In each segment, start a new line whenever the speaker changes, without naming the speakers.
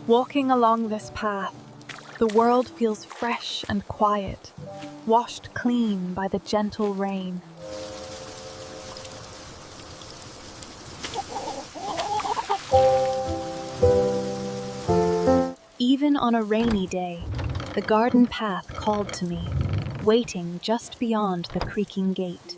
Walking along this path, the world feels fresh and quiet, washed clean by the gentle rain. Even on a rainy day, the garden path called to me, waiting just beyond the creaking gate.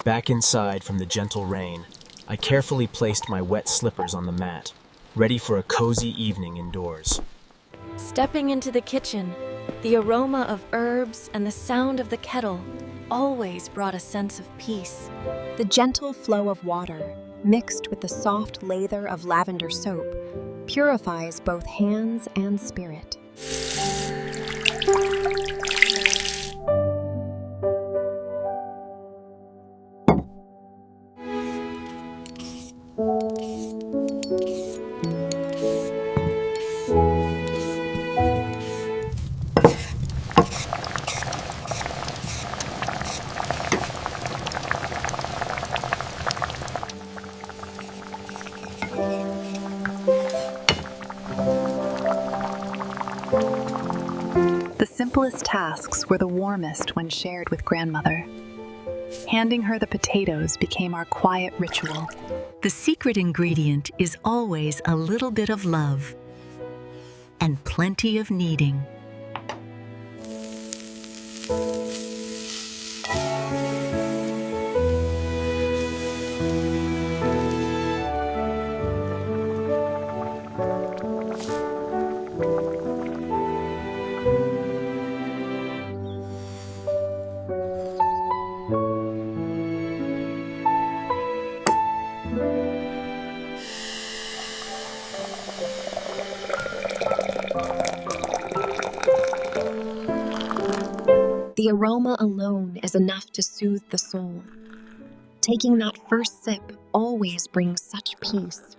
Back inside from the gentle rain, I carefully placed my wet slippers on the mat, ready for a cozy evening indoors.
Stepping into the kitchen, the aroma of herbs and the sound of the kettle always brought a sense of peace.
The gentle flow of water, mixed with the soft lather of lavender soap, purifies both hands and spirit.
The simplest tasks were the warmest when shared with grandmother. Handing her the potatoes became our quiet ritual.
The secret ingredient is always a little bit of love and plenty of kneading.
The aroma alone is enough to soothe the soul. Taking that first sip always brings such peace.